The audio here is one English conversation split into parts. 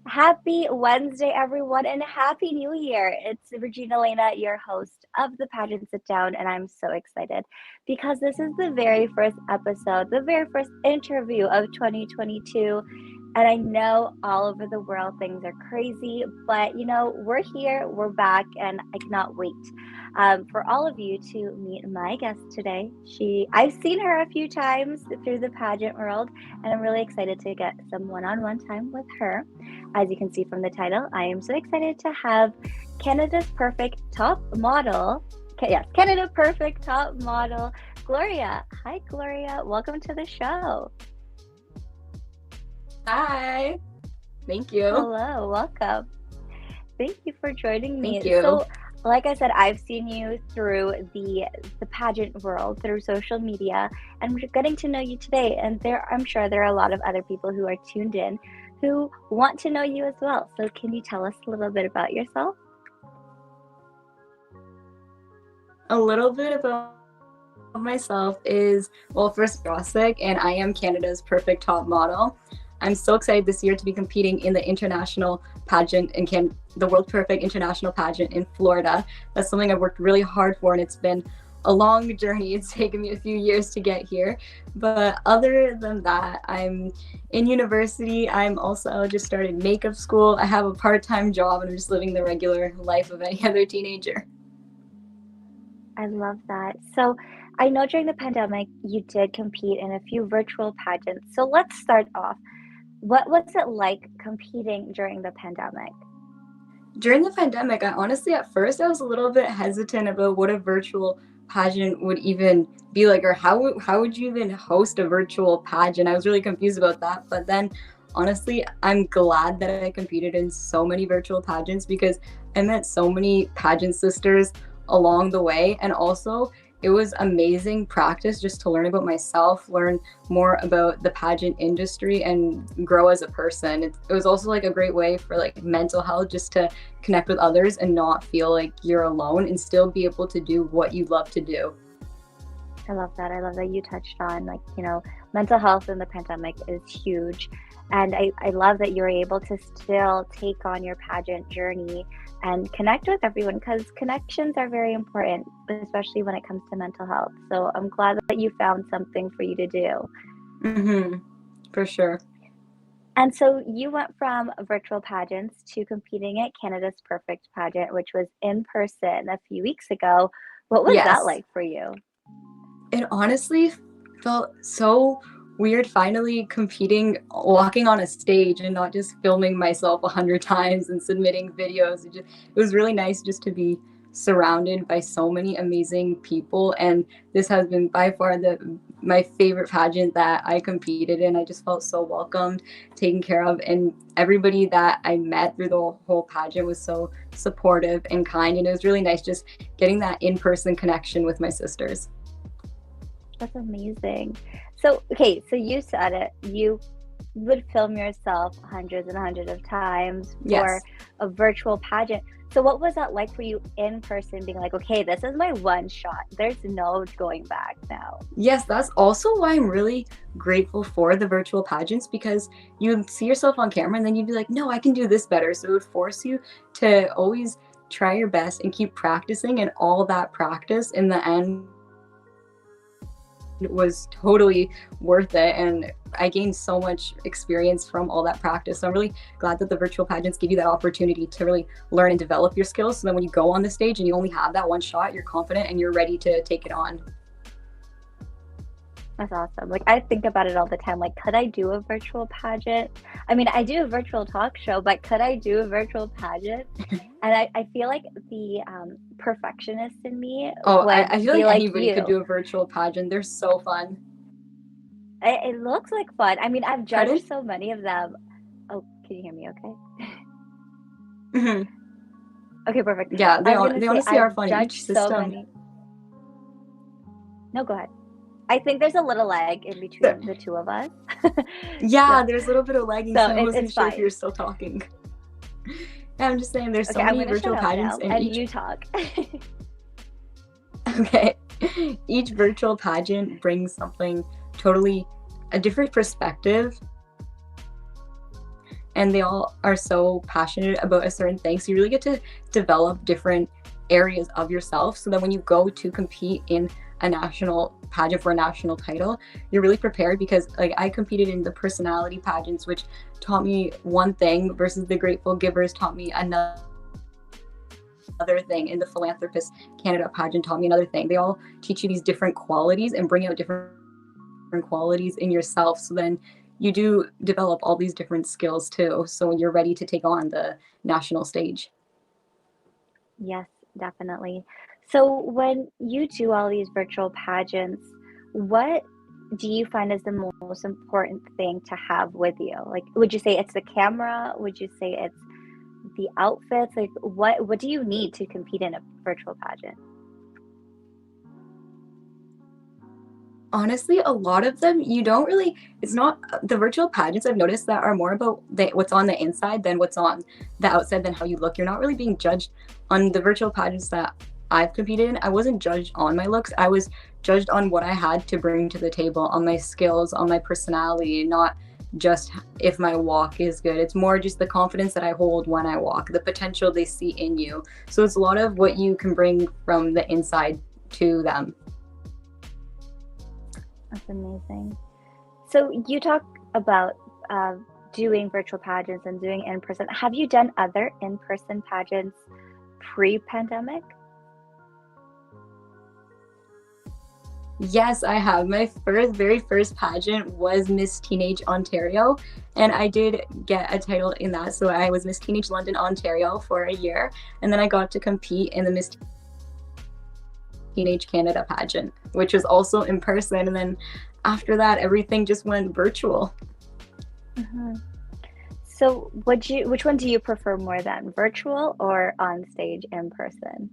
Happy Wednesday, everyone, and Happy New Year. It's Regina Lena, your host of the Pageant Sit Down, and I'm so excited because this is the very first episode, the very first interview of 2022. And I know all over the world things are crazy, but we're here, we're back, and I cannot wait for all of you to meet my guest today. I've seen her a few times through the pageant world, and I'm really excited to get some one-on-one time with her. As you can see from the title, I am so excited to have Canada's Perfect Top Model. Yes, Canada Perfect Top Model, Gloria. Hi, Gloria. Welcome to the show. Hi. Thank you. Hello. Welcome. Thank you for joining me. Thank you. So, like I said, I've seen you through the pageant world, through social media, and we're getting to know you today. And I'm sure there are a lot of other people who are tuned in who want to know you as well. So can you tell us a little bit about yourself? A little bit about myself is, first Drocic, and I am Canada's Perfect Top Model. I'm so excited this year to be competing in the international pageant in the World Perfect International Pageant in Florida. That's something I've worked really hard for, and it's been a long journey. It's taken me a few years to get here. But other than that, I'm in university. I'm also just started makeup school. I have a part-time job, and I'm just living the regular life of any other teenager. I love that. So I know during the pandemic, you did compete in a few virtual pageants. So let's start off. What was it like competing during the pandemic? During the pandemic, at first I was a little bit hesitant about what a virtual pageant would even be like, or how would you even host a virtual pageant? I was really confused about that. But then honestly, I'm glad that I competed in so many virtual pageants because I met so many pageant sisters along the way. And also it was amazing practice just to learn about myself, learn more about the pageant industry, and grow as a person. It was also like a great way for like mental health, just to connect with others and not feel like you're alone and still be able to do what you love to do. I love that. I love that you touched on mental health in the pandemic is huge. And I love that you're able to still take on your pageant journey and connect with everyone, because connections are very important, especially when it comes to mental health. So I'm glad that you found something for you to do. Mm-hmm. For sure. And so you went from virtual pageants to competing at Canada's Perfect Pageant, which was in person a few weeks ago. What was that like for you? It honestly felt so weird finally competing, walking on a stage and not just filming myself 100 times and submitting videos. It was really nice just to be surrounded by so many amazing people, and this has been by far my favorite pageant that I competed in. I just felt so welcomed, taken care of, and everybody that I met through the whole pageant was so supportive and kind, and it was really nice just getting that in-person connection with my sisters. That's amazing. So you said it. You would film yourself hundreds and hundreds of times for a virtual pageant. So what was that like for you in person, being like, okay, this is my one shot. There's no going back now. Yes, that's also why I'm really grateful for the virtual pageants, because you see yourself on camera and then you'd be like, no, I can do this better. So it would force you to always try your best and keep practicing, and all that practice in the end was totally worth it, and I gained so much experience from all that practice. So I'm really glad that the virtual pageants give you that opportunity to really learn and develop your skills, so then when you go on the stage and you only have that one shot, you're confident and you're ready to take it on. That's awesome. Like, I think about it all the time. Like, could I do a virtual pageant? I mean, I do a virtual talk show, but could I do a virtual pageant? And I feel like the perfectionist in me. I feel like anybody you. could do a virtual pageant. They're so fun. It looks like fun. I mean, I've judged so many of them. Oh, can you hear me okay? Mm-hmm. Okay, perfect. Yeah, they honestly are fun. Each system. No, go ahead. I think there's a little lag in between the two of us. Yeah, there's a little bit of lagging, so I wasn't sure fine. if you're still talking. I'm just saying there's so many virtual pageants. And you talk. Okay. Each virtual pageant brings something totally a different perspective. and they all are so passionate about a certain thing. So you really get to develop different areas of yourself, so that when you go to compete in a national pageant for a national title, you're really prepared. Because like I competed in the personality pageants, which taught me one thing, versus the Grateful Givers taught me another thing, and the Philanthropist Canada pageant taught me another thing. They all teach you these different qualities and bring out different qualities in yourself, so then you do develop all these different skills too, so when you're ready to take on the national stage. Yes, definitely. So when you do all these virtual pageants, what do you find is the most important thing to have with you? Like, would you say it's the camera? Would you say it's the outfits? Like, what do you need to compete in a virtual pageant? Honestly, a lot of them, you don't really, it's not the virtual pageants I've noticed that are more about what's on the inside than what's on the outside, than how you look. You're not really being judged on the virtual pageants that I've competed in. I wasn't judged on my looks. I was judged on what I had to bring to the table, on my skills, on my personality, not just if my walk is good. It's more just the confidence that I hold when I walk, the potential they see in you. So it's a lot of what you can bring from the inside to them. That's amazing. So you talk about doing virtual pageants and doing in person. Have you done other in-person pageants pre-pandemic? Yes, I have. My very first pageant was Miss Teenage Ontario, and I did get a title in that. So I was Miss Teenage London, Ontario for a year, and then I got to compete in the Miss Teenage Canada pageant, which was also in person. And then after that, everything just went virtual. Mhm. So which one do you prefer more then, virtual or on stage in person?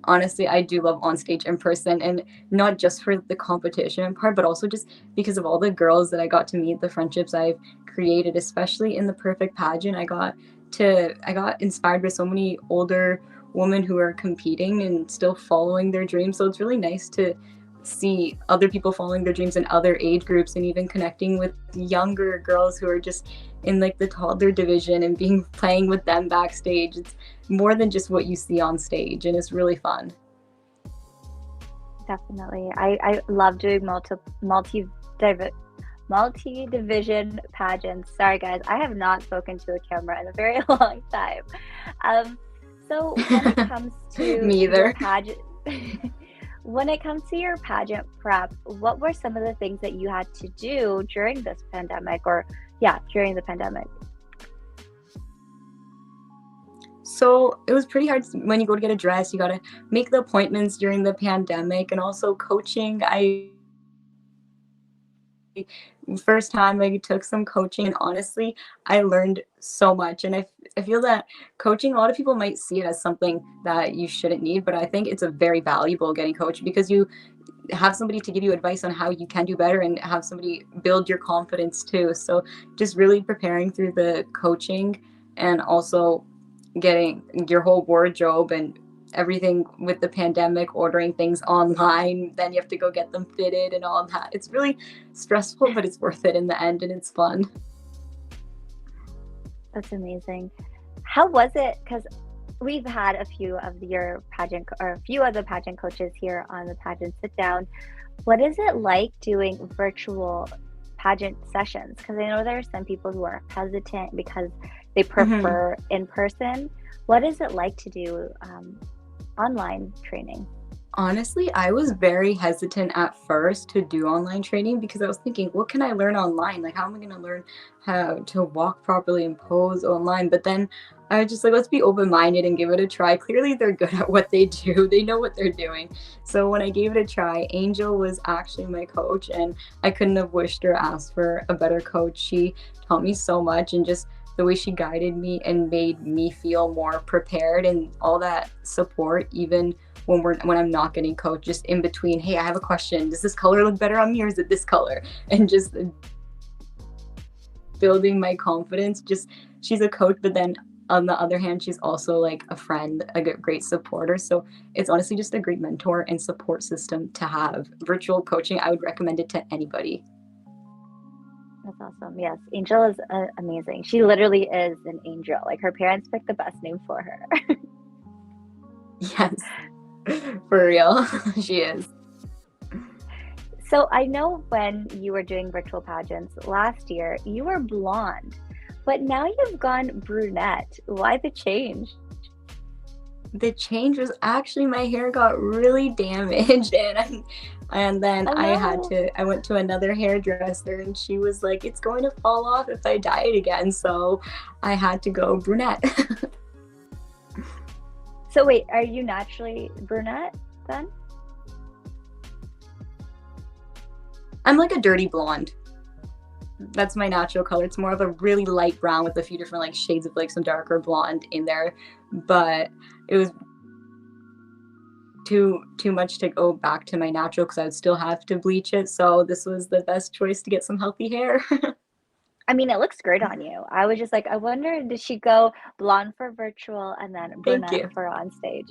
Honestly, I do love on stage in person, and not just for the competition part, but also just because of all the girls that I got to meet, the friendships I've created, especially in the perfect pageant. I got inspired by so many older women who are competing and still following their dreams. So it's really nice to see other people following their dreams in other age groups, and even connecting with younger girls who are just in like the toddler division, and being playing with them backstage. It's more than just what you see on stage, and it's really fun. Definitely. I love doing divi multi division pageants. Sorry guys, I have not spoken to a camera in a very long time. Um, so when it comes to Me your either. pageant, when it comes to your pageant prep, what were some of the things that you had to do during this pandemic, or yeah, during the pandemic? So it was pretty hard when you go to get a dress. You got to make the appointments during the pandemic, and also coaching. I first time I took some coaching, and honestly, I learned so much. And I feel that coaching, a lot of people might see it as something that you shouldn't need, but I think it's a very valuable getting coached, because you have somebody to give you advice on how you can do better, and have somebody build your confidence too. So just really preparing through the coaching, and also getting your whole wardrobe and everything with the pandemic, ordering things online, then you have to go get them fitted and all that. It's really stressful, but it's worth it in the end, and it's fun. That's amazing. How was it? Because we've had a few of your or a few of the pageant coaches here on the Pageant Sit Down. What is it like doing virtual pageant sessions? Because I know there are some people who are hesitant because they Mhm. prefer in person. What is it like to do online training? Honestly, I was very hesitant at first to do online training, because I was thinking, what can I learn online? Like, how am I going to learn how to walk properly and pose online? But then I was just like, let's be open minded and give it a try. Clearly, they're good at what they do, they know what they're doing. So when I gave it a try, Angel was actually my coach, and I couldn't have wished or asked for a better coach. She taught me so much, and just the way she guided me and made me feel more prepared, and all that support, even when I'm not getting coached, just in between, hey, I have a question. Does this color look better on me, or is it this color? And just building my confidence. Just she's a coach, but then on the other hand, she's also like a friend, a great supporter. So it's honestly just a great mentor and support system to have. Virtual coaching, I would recommend it to anybody. That's awesome. Yes, Angel is amazing. She literally is an angel. Like her parents picked the best name for her. Yes, for real, she is. So I know when you were doing virtual pageants last year, you were blonde, but now you've gone brunette. Why the change? The change was actually my hair got really damaged, and then Oh no. I went to another hairdresser, and she was like, it's going to fall off if I dye it again, so I had to go brunette. So wait, are you naturally brunette then? I'm like a dirty blonde. That's my natural color. It's more of a really light brown with a few different like shades of like some darker blonde in there, but it was too much to go back to my natural because I would still have to bleach it. So this was the best choice to get some healthy hair. I mean, it looks great on you. I was just like, I wonder, did she go blonde for virtual and then Thank brunette you. for on stage?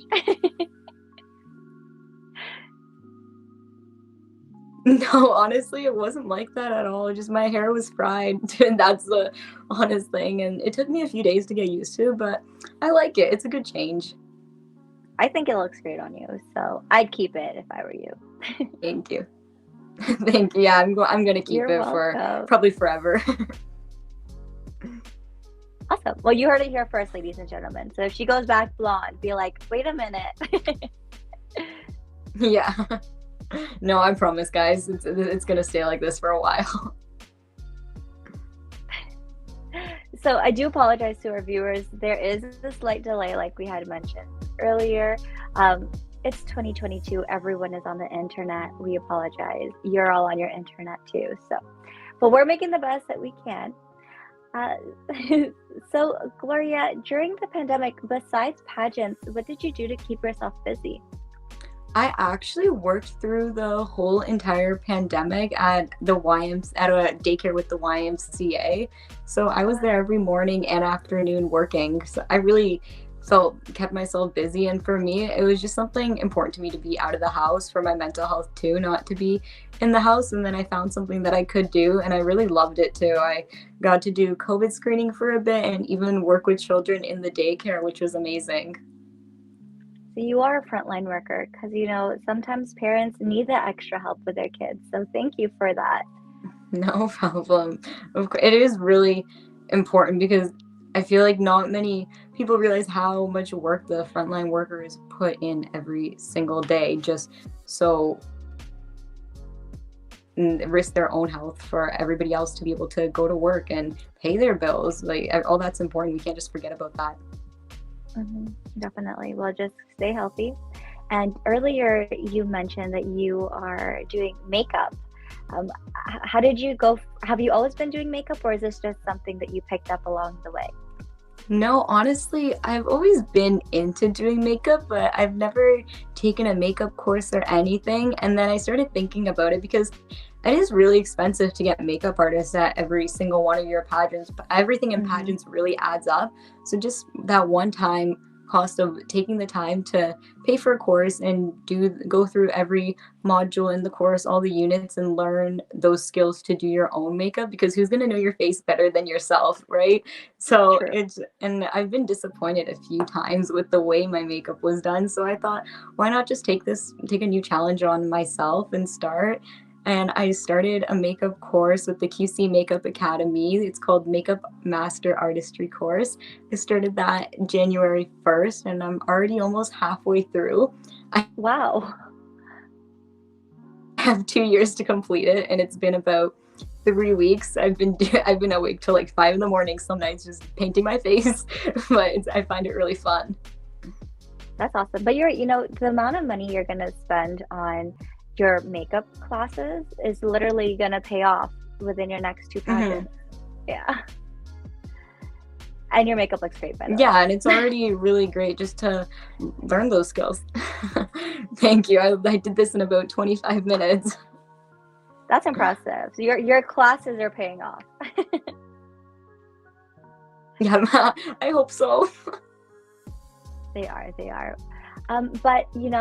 No, honestly, it wasn't like that at all. Just my hair was fried. And that's the honest thing. And it took me a few days to get used to, but I like it. It's a good change. I think it looks great on you, so I'd keep it if I were you. Thank you. Thank you. Yeah, I'm gonna keep You're it for welcome. probably forever. Awesome. Well, you heard it here first, ladies and gentlemen. So if she goes back blonde, be like, wait a minute. Yeah. No, I promise, guys. It's gonna stay like this for a while. So I do apologize to our viewers. There is a slight delay, like we had mentioned earlier. It's 2022. Everyone is on the internet. We apologize. You're all on your internet too. But we're making the best that we can. Uh, so, Gloria, during the pandemic, besides pageants, what did you do to keep yourself busy? I actually worked through the whole entire pandemic at at a daycare with the YMCA. So I was there every morning and afternoon working. So I really kept myself busy. And for me, it was just something important to me to be out of the house for my mental health too, not to be in the house. And then I found something that I could do, and I really loved it too. I got to do COVID screening for a bit and even work with children in the daycare, which was amazing. So you are a frontline worker because, sometimes parents need that extra help with their kids. So thank you for that. No problem. Of course, it is really important because I feel like not many people realize how much work the frontline workers put in every single day just so risk their own health for everybody else to be able to go to work and pay their bills. Like all that's important. We can't just forget about that. Mm-hmm. Definitely. Well, just stay healthy. And earlier you mentioned that you are doing makeup. How did you go? Have you always been doing makeup, or is this just something that you picked up along the way? No, honestly, I've always been into doing makeup, but I've never taken a makeup course or anything. And then I started thinking about it because it is really expensive to get makeup artists at every single one of your pageants. But everything in pageants really adds up. So just that one time cost of taking the time to pay for a course and go through every module in the course, all the units, and learn those skills to do your own makeup, because who's going to know your face better than yourself, right? So True. and I've been disappointed a few times with the way my makeup was done. So I thought, why not just take a new challenge on myself and start? And I started a makeup course with the QC Makeup Academy. It's called Makeup Master Artistry course. I started that January 1st, and I'm already almost halfway through. Wow. I have 2 years to complete it, and it's been about 3 weeks. I've been awake till like 5 a.m. some nights just painting my face, but I find it really fun. That's awesome. But the amount of money you're going to spend on your makeup classes is literally going to pay off within your next two pageants. Yeah. And your makeup looks great, by the way. Yeah, and it's already really great just to learn those skills. Thank you. I did this in about 25 minutes. That's impressive. So your classes are paying off. Yeah, I hope so. They are. But when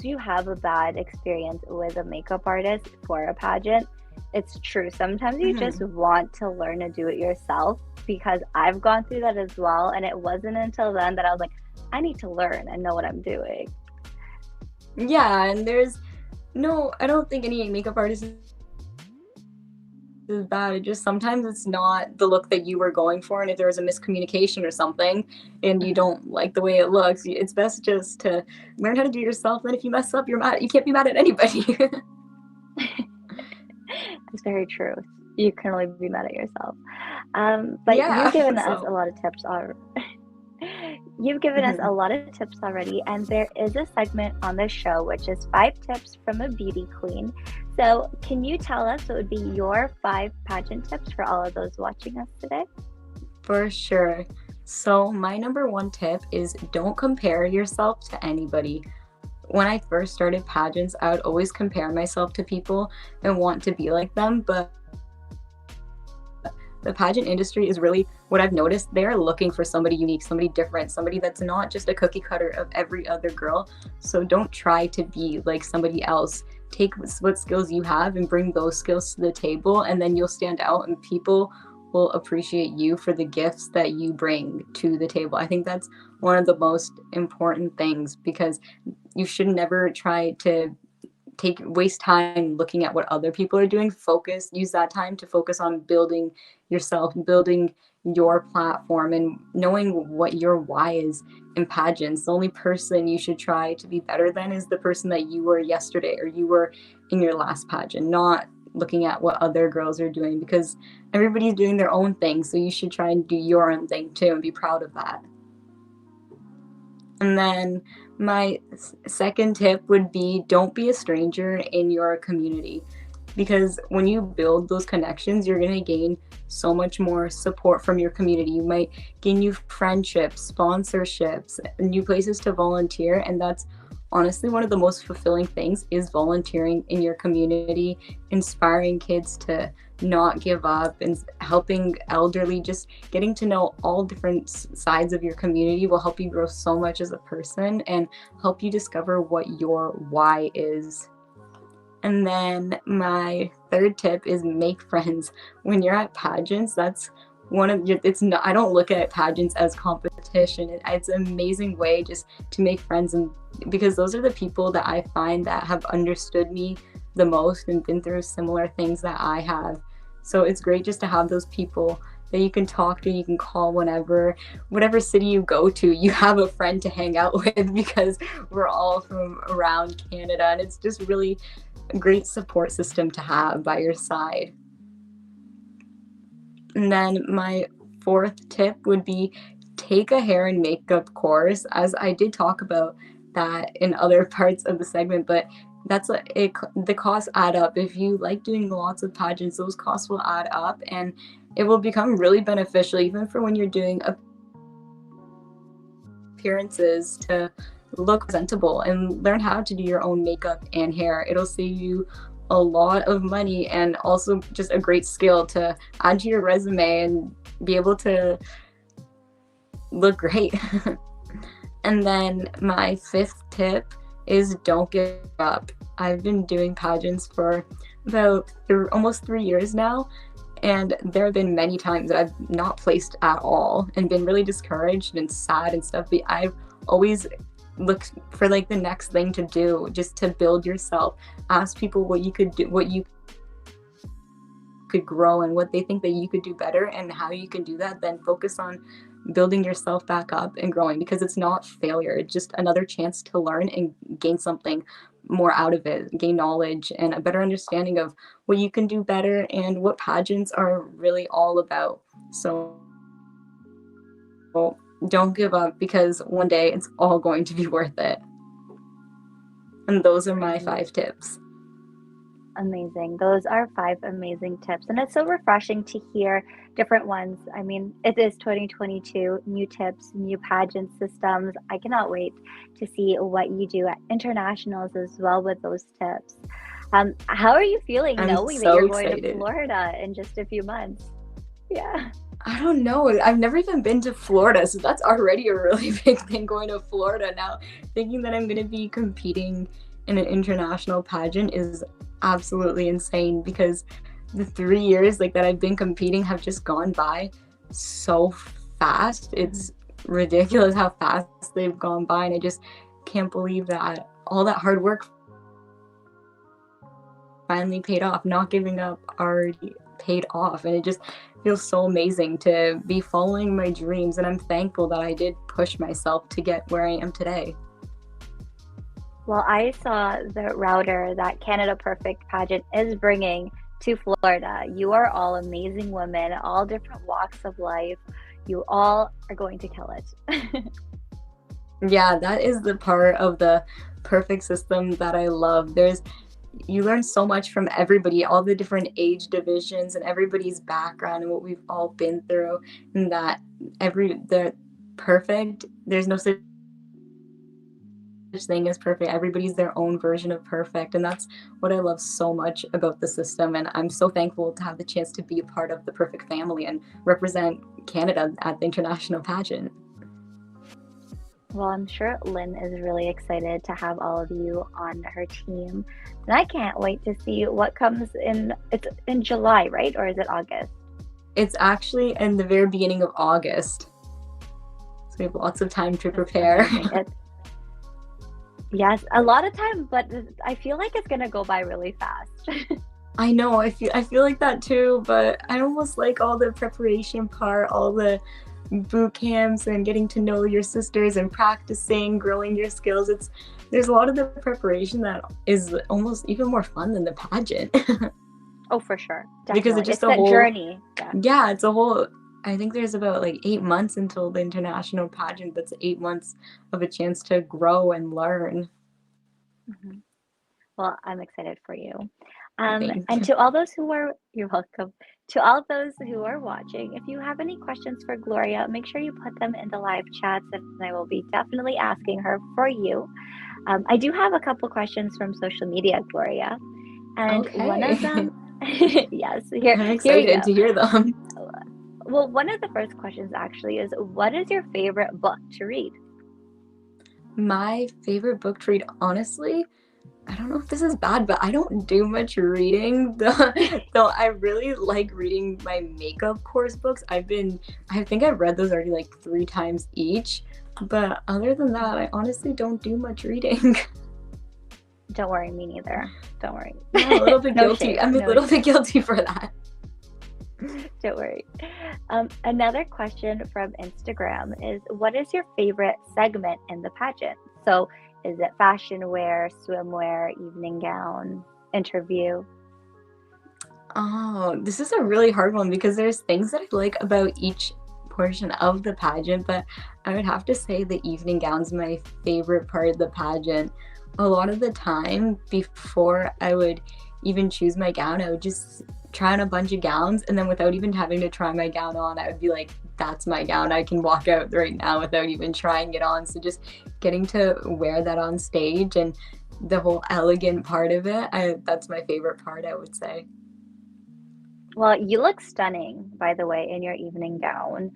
you have a bad experience with a makeup artist for a pageant, It's true. Sometimes you just want to learn to do it yourself, because I've gone through that as well. And it wasn't until then that I was like, I need to learn and know what I'm doing. Yeah, and I don't think any makeup artist is bad. It just sometimes it's not the look that you were going for, and if there was a miscommunication or something and you Mhm. don't like the way it looks, it's best just to learn how to do it yourself. Then if you mess up, you can't be mad at anybody. It's very true. You can only be mad at yourself. But Yeah, you've given us a so lot of tips already. You've given us a lot of tips already, and there is a segment on the show which is 5 tips from a beauty queen. So, can you tell us what would be your 5 pageant tips for all of those watching us today? for sure. So my number one tip is don't compare yourself to anybody. When I first started pageants, I would always compare myself to people and want to be like them, but the pageant industry is really what I've noticed. They're looking for somebody unique, somebody different, somebody that's not just a cookie cutter of every other girl. So don't try to be like somebody else. Take what skills you have and bring those skills to the table, and then you'll stand out and people will appreciate you for the gifts that you bring to the table. I think that's one of the most important things, because you should never try to waste time looking at what other people are doing. Use that time to focus on building yourself, building your platform, and knowing what your why is in pageants. The only person you should try to be better than is the person that you were yesterday or you were in your last pageant, not looking at what other girls are doing, because everybody's doing their own thing. So you should try and do your own thing too and be proud of that. And then my second tip would be don't be a stranger in your community, because when you build those connections, you're going to gain so much more support from your community. You might gain new friendships, sponsorships, new places to volunteer, and that's honestly one of the most fulfilling things is volunteering in your community, inspiring kids to not give up, and helping elderly. Just getting to know all different sides of your community will help you grow so much as a person and help you discover what your why is. And then my third tip is make friends. When you're at pageants, that's one of your, it's not, I don't look at pageants as competition. It's an amazing way just to make friends, and because those are the people that I find that have understood me the most and been through similar things that I have. So it's great just to have those people that you can talk to, you can call whenever, whatever city you go to, you have a friend to hang out with, because we're all from around Canada, and it's just really a great support system to have by your side. And then my fourth tip would be take a hair and makeup course, as I did talk about that in other parts of the segment, but the costs add up. If you like doing lots of pageants, those costs will add up, and it will become really beneficial even for when you're doing appearances, to look presentable and learn how to do your own makeup and hair. It'll save you a lot of money, and also just a great skill to add to your resume and be able to look great. And then my fifth tip is don't give up. I've been doing pageants for about almost 3 years now, and there have been many times that I've not placed at all and been really discouraged and sad and stuff, but I've always looked for like the next thing to do, just to build yourself. Ask people what you could do, what you could grow, and what they think that you could do better and how you can do that. Then focus on building yourself back up and growing, because it's not failure. It's just another chance to learn and gain something more out of it, gain knowledge and a better understanding of what you can do better and what pageants are really all about. So don't give up, because one day it's all going to be worth it. And those are my 5 tips. Amazing. Those are 5 amazing tips. And it's so refreshing to hear different ones. I mean, it is 2022, new tips, new pageant systems. I cannot wait to see what you do at internationals as well with those tips. How are you feeling I'm knowing that so you're going to excited. Florida in just a few months? Yeah. I don't know. I've never even been to Florida, so that's already a really big thing, going to Florida now. Thinking that I'm going to be competing in an international pageant is absolutely insane, because the 3 years like that I've been competing have just gone by so fast. It's ridiculous how fast they've gone by, and I just can't believe that all that hard work finally paid off. Not giving up already paid off, and it just feels so amazing to be following my dreams, and I'm thankful that I did push myself to get where I am today. Well, I saw the router that Canada Perfect pageant is bringing to Florida. You are all amazing women, all different walks of life. You all are going to kill it. Yeah, that is the part of the perfect system that I love. You learn so much from everybody, all the different age divisions and everybody's background and what we've all been through, and that they're perfect. There's no such thing as perfect. Everybody's their own version of perfect, and that's what I love so much about the system. And I'm so thankful to have the chance to be a part of the perfect family and represent Canada at the international pageant. Well, I'm sure Lynn is really excited to have all of you on her team. And I can't wait to see what comes in. It's in July, right? Or is it August? It's actually in the very beginning of August. So we have lots of time to prepare. Yes, a lot of time, but I feel like it's going to go by really fast. I know, I feel like that too, but I almost like all the preparation part, all the boot camps and getting to know your sisters and practicing, growing your skills. There's a lot of the preparation that is almost even more fun than the pageant. Oh, for sure. Definitely. Because it's just that journey. Yeah, it's a whole, I think there's about like 8 months until the international pageant. That's 8 months of a chance to grow and learn. Mm-hmm. Well, I'm excited for you. And to all those you're welcome. To all those who are watching, if you have any questions for Gloria, make sure you put them in the live chats, and I will be definitely asking her for you. I do have a couple questions from social media, Gloria, and one of them, yes, I'm excited to hear them. Well, one of the first questions actually is, what is your favorite book to read? My favorite book to read, honestly, I don't know if this is bad, but I don't do much reading. Though I really like reading my makeup course books. I think I've read those already like 3 times each. But other than that, I honestly don't do much reading. Don't worry, me neither. Don't worry. I'm a little bit guilty. I'm a little bit guilty for that. Don't worry. Another question from Instagram is, what is your favorite segment in the pageant? So is it fashion wear, swimwear, evening gown, interview? Oh, this is a really hard one because there's things that I like about each portion of the pageant, but I would have to say the evening gown's my favorite part of the pageant. A lot of the time, before I would even choose my gown, I would just try on a bunch of gowns, and then without even having to try my gown on, I would be like, that's my gown. I can walk out right now without even trying it on. So just getting to wear that on stage and the whole elegant part of it, that's my favorite part, I would say. Well, you look stunning, by the way, in your evening gown.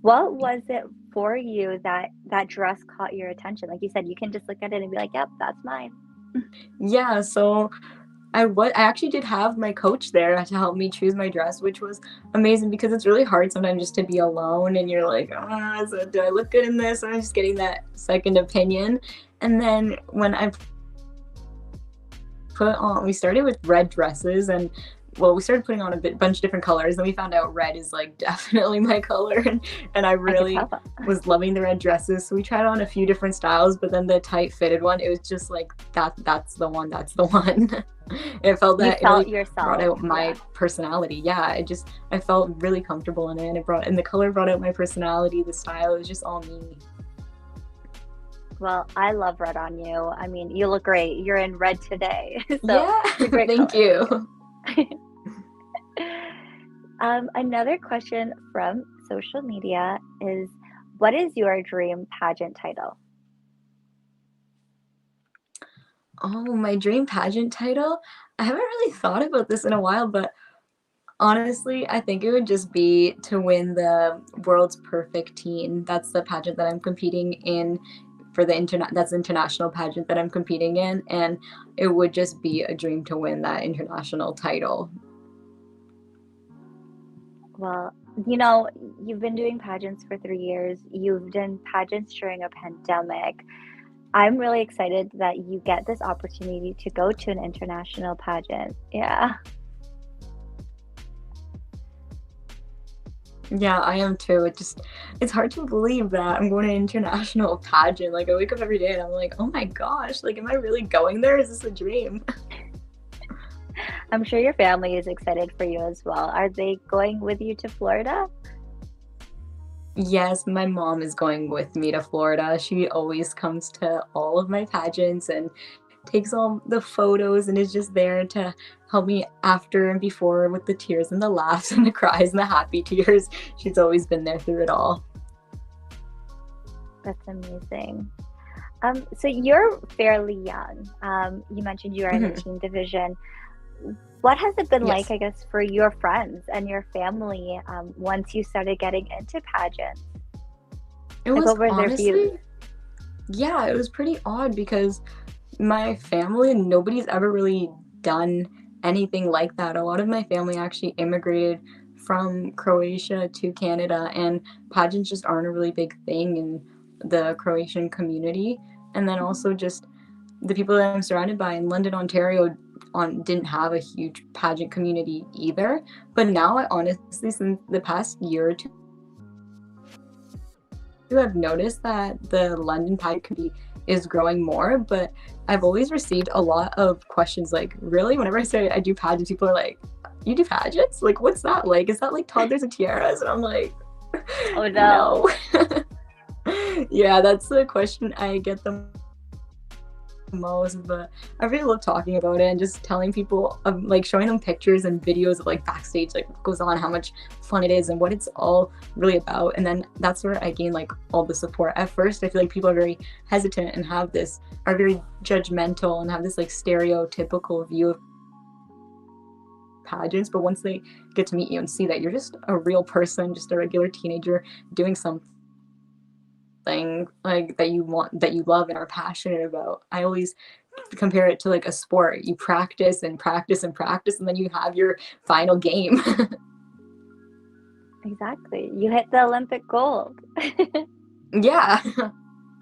What was it for you that dress caught your attention? Like you said, you can just look at it and be like, yep, that's mine. Yeah, so I actually did have my coach there to help me choose my dress, which was amazing because it's really hard sometimes just to be alone and you're like, so do I look good in this? And I'm just getting that second opinion. And then when I we started with red dresses, and we started putting on a bunch of different colors. Then we found out red is like definitely my color, and I really was loving the red dresses. So we tried on a few different styles, but then the tight fitted one, it was just like that's the one. It felt that it really brought out my personality. Yeah, I felt really comfortable in it, and the color brought out my personality. The style, it was just all me. Well, I love red on you. I mean, you look great. You're in red today. So yeah, thank you. Another question from social media is, what is your dream pageant title? Oh, my dream pageant title? I haven't really thought about this in a while, but honestly, I think it would just be to win the World's Perfect Teen. That's the pageant that I'm competing in for that's the international pageant that I'm competing in, and it would just be a dream to win that international title. Well, you know, you've been doing pageants for 3 years. You've done pageants during a pandemic. I'm really excited that you get this opportunity to go to an international pageant. Yeah. Yeah, I am too. It's hard to believe that I'm going to an international pageant. Like, I wake up every day and I'm like, oh my gosh, like, am I really going there? Is this a dream? I'm sure your family is excited for you as well. Are they going with you to Florida? Yes, my mom is going with me to Florida. She always comes to all of my pageants and takes all the photos and is just there to help me after and before with the tears and the laughs and the cries and the happy tears. She's always been there through it all. That's amazing. So you're fairly young. You mentioned you are in the Mhm. teen division. What has it been like, Yes. I guess, for your friends and your family once you started getting into pageants? It Like, was what were their views? honestly, yeah, it was pretty odd because my family, nobody's ever really done anything like that. A lot of my family actually immigrated from Croatia to Canada, and pageants just aren't a really big thing in the Croatian community. And then Mhm. also just the people that I'm surrounded by in London, Ontario, didn't have a huge pageant community either. But now, I honestly, since the past year or two, I've noticed that the London pageant community is growing more, but I've always received a lot of questions like, really? Whenever I say I do pageants, people are like, you do pageants? Like, what's that like? Is that like toddlers and tiaras? And I'm like, Oh no. no. Yeah, that's the question I get the most, but I really love talking about it and just telling people, like showing them pictures and videos of like backstage, like what goes on, how much fun it is, and what it's all really about. And then that's where I gain like all the support. At first, I feel like people are very hesitant and are very judgmental and have this like stereotypical view of pageants. But once they get to meet you and see that you're just a real person, just a regular teenager doing something like that you want, that you love and are passionate about, I always compare it to like a sport. You practice and practice and practice, and then you have your final game. Exactly. You hit the Olympic gold. Yeah.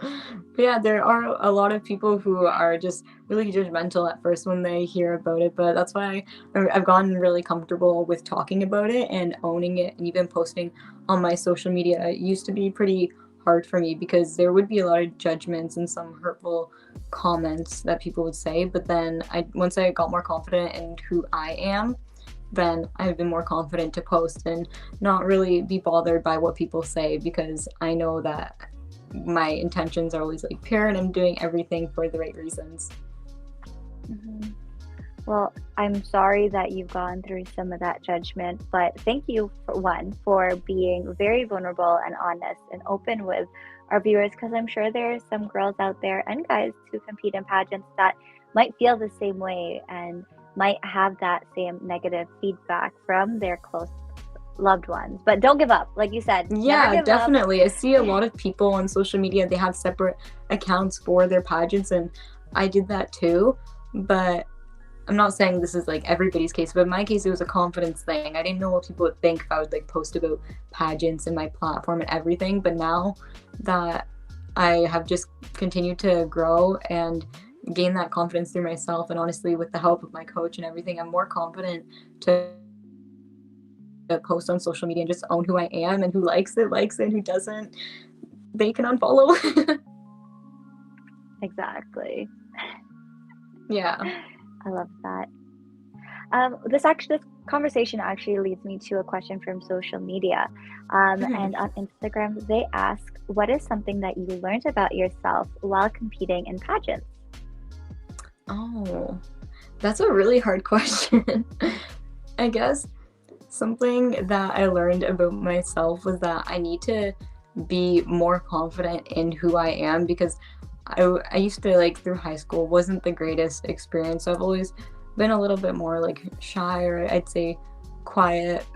But yeah, there are a lot of people who are just really judgmental at first when they hear about it, but that's why I've gotten really comfortable with talking about it and owning it and even posting on my social media. It used to be pretty hard for me because there would be a lot of judgments and some hurtful comments that people would say, but then once I got more confident in who I am, then I've been more confident to post and not really be bothered by what people say, because I know that my intentions are always like pure and I'm doing everything for the right reasons. Mhm. Well, I'm sorry that you've gone through some of that judgment, but thank you for for being very vulnerable and honest and open with our viewers, because I'm sure there are some girls out there and guys who compete in pageants that might feel the same way and might have that same negative feedback from their close loved ones. But don't give up. Like you said, never Yeah, give up. definitely. I see a lot of people on social media, they have separate accounts for their pageants, and I did that too. But I'm not saying this is like everybody's case, but in my case, it was a confidence thing. I didn't know what people would think if I would like post about pageants and my platform and everything. But now that I have just continued to grow and gain that confidence through myself, and honestly, with the help of my coach and everything, I'm more confident to post on social media and just own who I am, and who likes it, and who doesn't, they can unfollow. Exactly. Yeah. I love that. This conversation actually leads me to a question from social media. Mhm. And on Instagram, they ask, "What is something that you learned about yourself while competing in pageants?" Oh, that's a really hard question. I guess something that I learned about myself was that I need to be more confident in who I am, because I used to, like, through high school, wasn't the greatest experience. I've always been a little bit more like shy, or I'd say quiet,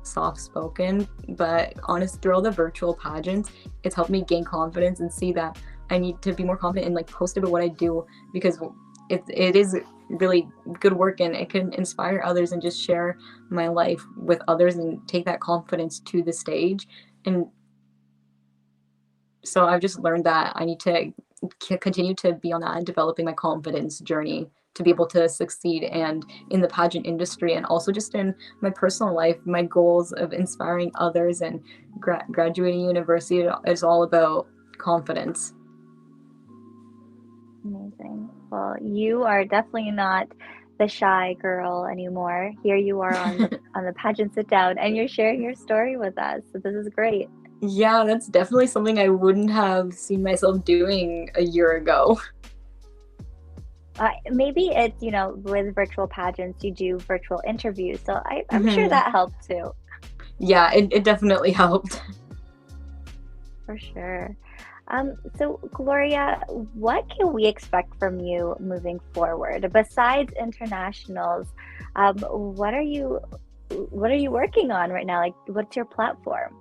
soft spoken. But honest, through all the virtual pageants, it's helped me gain confidence and see that I need to be more confident and like post about what I do, because it is really good work, and it can inspire others and just share my life with others and take that confidence to the stage. And so I've just learned that I need to continue to be on that developing my confidence journey to be able to succeed and in the pageant industry, and also just in my personal life. My goals of inspiring others and graduating university is all about confidence. Amazing. Well, you are definitely not the shy girl anymore. Here you are on the Pageant Sit Down, and you're sharing your story with us. So this is great. Yeah, that's definitely something I wouldn't have seen myself doing a year ago. Maybe it's, with virtual pageants, you do virtual interviews. So I'm sure Mhm. that helped too. Yeah, it definitely helped. For sure. So Gloria, what can we expect from you moving forward? Besides internationals, what are you working on right now? Like, what's your platform?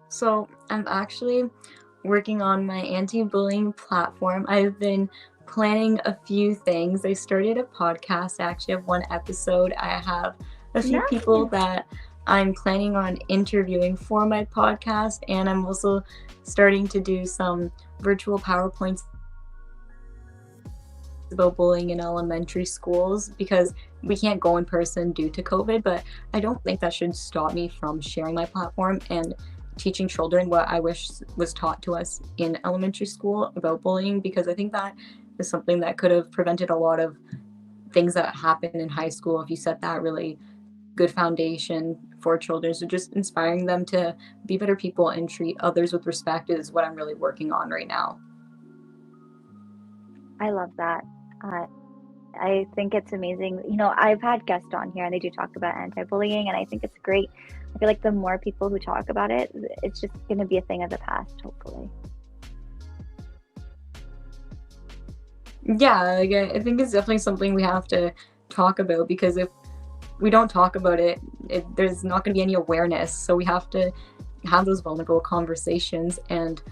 So I'm actually working on my anti-bullying platform. I've been planning a few things. I started a podcast. I actually have one episode. I have a few people Nice. that I'm planning on interviewing for my podcast, and I'm also starting to do some virtual PowerPoints about bullying in elementary schools, because we can't go in person due to COVID, but I don't think that should stop me from sharing my platform and teaching children what I wish was taught to us in elementary school about bullying, because I think that is something that could have prevented a lot of things that happen in high school if you set that really good foundation for children. So just inspiring them to be better people and treat others with respect is what I'm really working on right now. I love that. I think it's amazing. I've had guests on here and they do talk about anti-bullying, and I think it's great. I feel like the more people who talk about it, it's just going to be a thing of the past, hopefully. Yeah, like I think it's definitely something we have to talk about, because if we don't talk about it, there's not going to be any awareness. So we have to have those vulnerable conversations and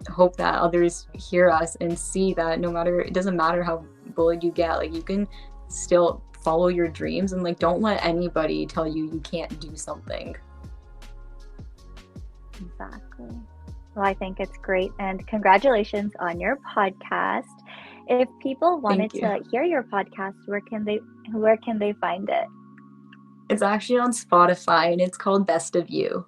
hope that others hear us and see that it doesn't matter how bullied you get, like you can still follow your dreams, and like don't let anybody tell you you can't do something. Exactly. Well, I think it's great, and congratulations on your podcast. If people wanted Thank you. to hear your podcast, where can they find it? It's actually on Spotify, and it's called Best of You.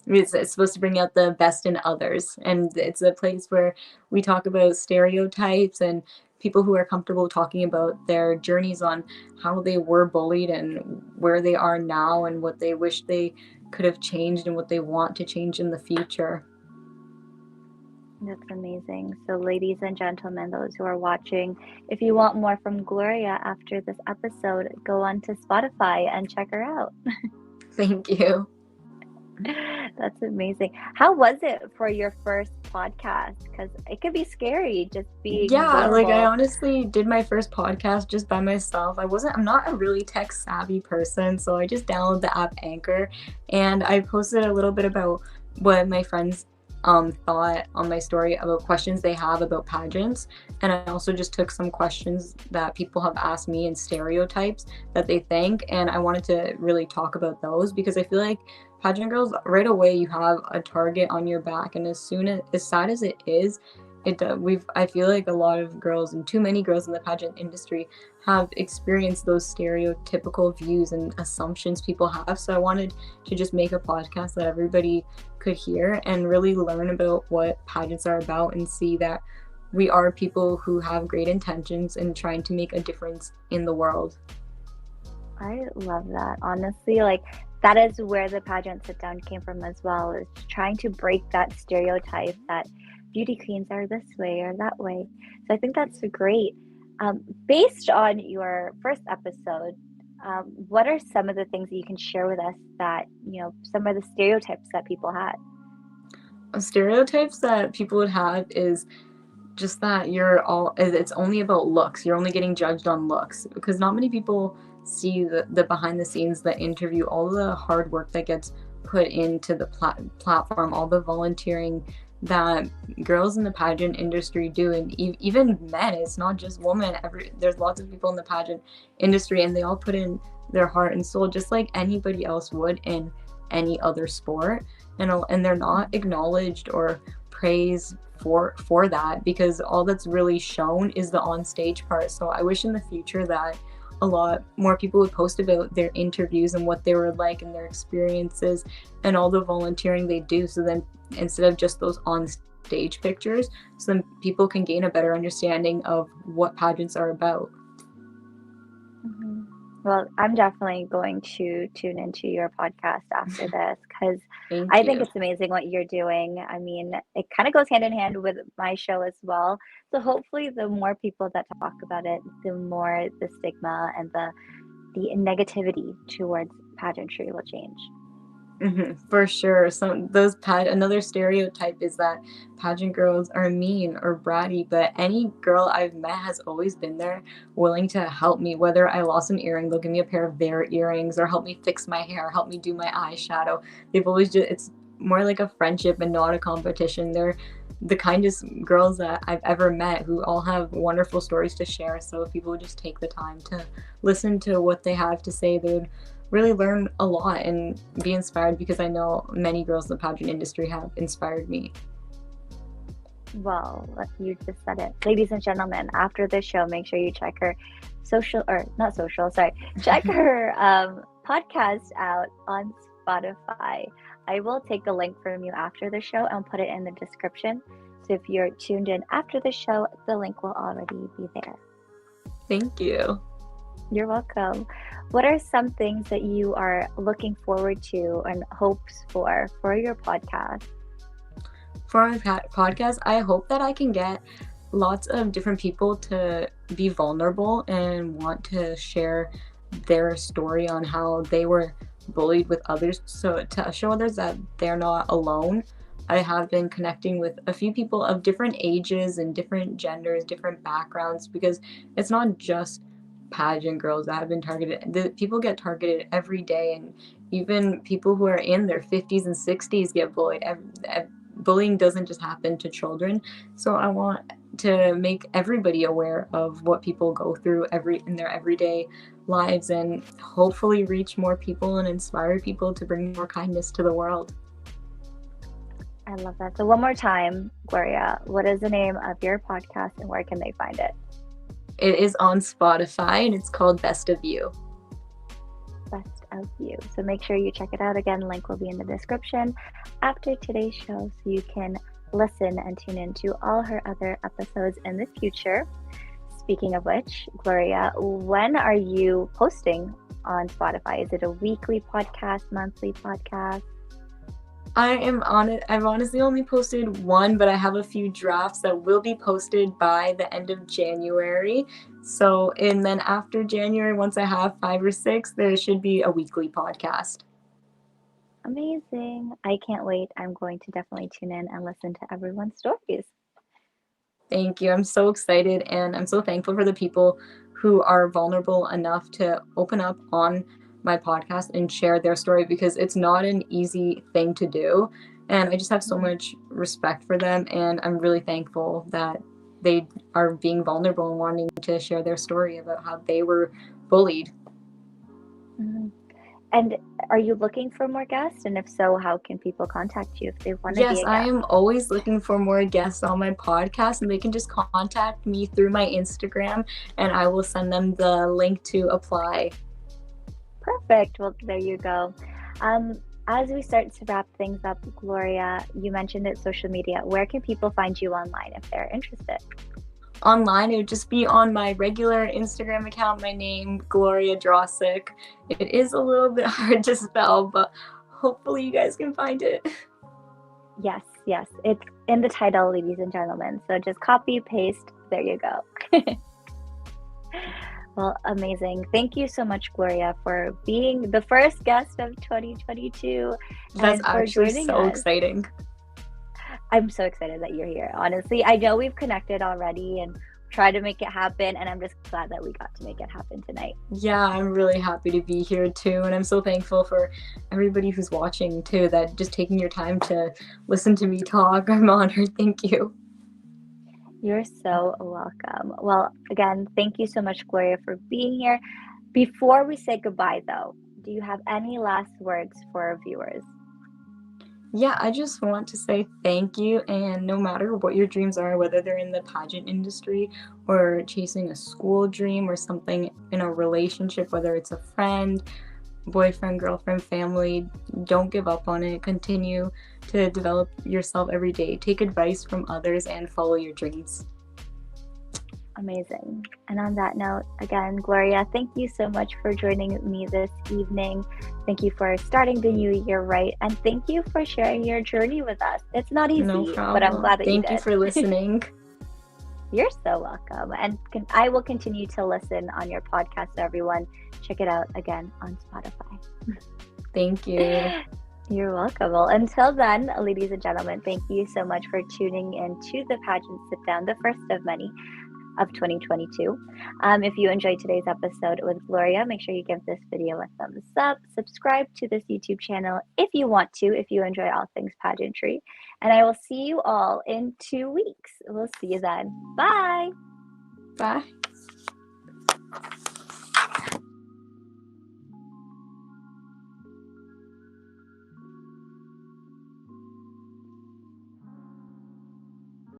It's supposed to bring out the best in others, and it's a place where we talk about stereotypes and people who are comfortable talking about their journeys on how they were bullied and where they are now and what they wish they could have changed and what they want to change in the future. That's amazing. So, ladies and gentlemen, those who are watching, if you want more from Gloria after this episode, go on to Spotify and check her out. Thank you. That's amazing. How was it for your first podcast? Because it could be scary just being Yeah, vulnerable. like I honestly did my first podcast just by myself. I'm not a really tech savvy person, so I just downloaded the app Anchor, and I posted a little bit about what my friends thought on my story about questions they have about pageants. And I also just took some questions that people have asked me and stereotypes that they think, and I wanted to really talk about those, because I feel like pageant girls, right away you have a target on your back, and as sad as it is, I feel like a lot of girls, and too many girls in the pageant industry, have experienced those stereotypical views and assumptions people have. So I wanted to just make a podcast that everybody could hear and really learn about what pageants are about, and see that we are people who have great intentions and trying to make a difference in the world. I love that. Honestly, like that is where the Pageant Sit Down came from as well, is trying to break that stereotype that beauty queens are this way or that way. So I think that's great. Based on your first episode, what are some of the things that you can share with us that, some of the stereotypes that people had? Stereotypes that people would have is just that it's only about looks. You're only getting judged on looks, because not many people see the behind the scenes, the interview, all the hard work that gets put into the platform, all the volunteering that girls in the pageant industry do, and even men. It's not just women. There's lots of people in the pageant industry, and they all put in their heart and soul just like anybody else would in any other sport, and they're not acknowledged or praised for that, because all that's really shown is the on stage part. So I wish in the future that a lot more people would post about their interviews and what they were like and their experiences and all the volunteering they do, so then instead of just those on stage pictures, so then people can gain a better understanding of what pageants are about. Mm-hmm. Well, I'm definitely going to tune into your podcast after this, because I think it's amazing what you're doing. I mean, it kind of goes hand in hand with my show as well. So hopefully the more people that talk about it, the more the stigma and the negativity towards pageantry will change. For sure. So another stereotype is that pageant girls are mean or bratty, but any girl I've met has always been there, willing to help me. Whether I lost an earring, they'll give me a pair of their earrings, or help me fix my hair, help me do my eyeshadow. They've always it's more like a friendship and not a competition. They're the kindest girls that I've ever met, who all have wonderful stories to share. So if people would just take the time to listen to what they have to say, they would really learn a lot and be inspired, because I know many girls in the pageant industry have inspired me. Well, you just said it. Ladies and gentlemen, after this show, make sure you check her check her podcast out on Spotify. I will take a link from you after the show and put it in the description. So if you're tuned in after the show, the link will already be there. Thank you. You're welcome. What are some things that you are looking forward to and hopes for your podcast? For my podcast, I hope that I can get lots of different people to be vulnerable and want to share their story on how they were bullied with others, so to show others that they're not alone. I have been connecting with a few people of different ages and different genders, different backgrounds, because it's not just pageant girls that have been targeted. People get targeted every day, and even people who are in their 50s and 60s get bullied. Bullying doesn't just happen to children. So I want to make everybody aware of what people go through in their everyday lives, and hopefully reach more people and inspire people to bring more kindness to the world. I love that. So one more time, Gloria, what is the name of your podcast and where can they find it? It is on Spotify and it's called Best of You. Best of You. So make sure you check it out. Again, link will be in the description after today's show, so you can listen and tune into all her other episodes in the future. Speaking of which, Gloria, when are you posting on Spotify? Is it a weekly podcast, monthly podcast? I am on it. I've honestly only posted one, but I have a few drafts that will be posted by the end of January. So, and then after January, once I have 5 or 6, there should be a weekly podcast. Amazing. I can't wait. I'm going to definitely tune in and listen to everyone's stories. Thank you. I'm so excited, and I'm so thankful for the people who are vulnerable enough to open up on my podcast and share their story, because it's not an easy thing to do. And I just have so much respect for them, and I'm really thankful that they are being vulnerable and wanting to share their story about how they were bullied. Mm-hmm. And are you looking for more guests? And if so, how can people contact you if they want to be a guest? Yes, I am always looking for more guests on my podcast, and they can just contact me through my Instagram, and I will send them the link to apply. Perfect. Well, there you go. As we start to wrap things up, Gloria, you mentioned it, social media. Where can people find you online if they're interested? Online, it would just be on my regular Instagram account, my name, Gloria Drocic. It is a little bit hard to spell, but hopefully you guys can find it. Yes. It's in the title, ladies and gentlemen. So just copy, paste, there you go. Well, amazing. Thank you so much, Gloria, for being the first guest of 2022. That's actually so exciting. I'm so excited that you're here. Honestly, I know we've connected already and try to make it happen. And I'm just glad that we got to make it happen tonight. Yeah, I'm really happy to be here too. And I'm so thankful for everybody who's watching too, that just taking your time to listen to me talk. I'm honored. Thank you. You're so welcome. Well, again, thank you so much, Gloria, for being here. Before we say goodbye, though, do you have any last words for our viewers? Yeah, I just want to say thank you. And no matter what your dreams are, whether they're in the pageant industry or chasing a school dream or something in a relationship, whether it's a friend, boyfriend, girlfriend, family, don't give up on it. Continue to develop yourself every day. Take advice from others and follow your dreams. Amazing. And on that note, again, Gloria, thank you so much for joining me this evening. Thank you for starting the new year right. And thank you for sharing your journey with us. It's not easy, No problem. but I'm glad that you did. Thank you for listening. You're so welcome. And I will continue to listen on your podcast, everyone. Check it out again on Spotify. Thank you. You're welcome. Well, until then, ladies and gentlemen, thank you so much for tuning in to the Pageant Sit Down, the first of many of 2022. If you enjoyed today's episode with Gloria, make sure you give this video a thumbs up, subscribe to this YouTube channel if you want to, if you enjoy all things pageantry. And I will see you all in 2 weeks. We'll see you then. Bye. Bye.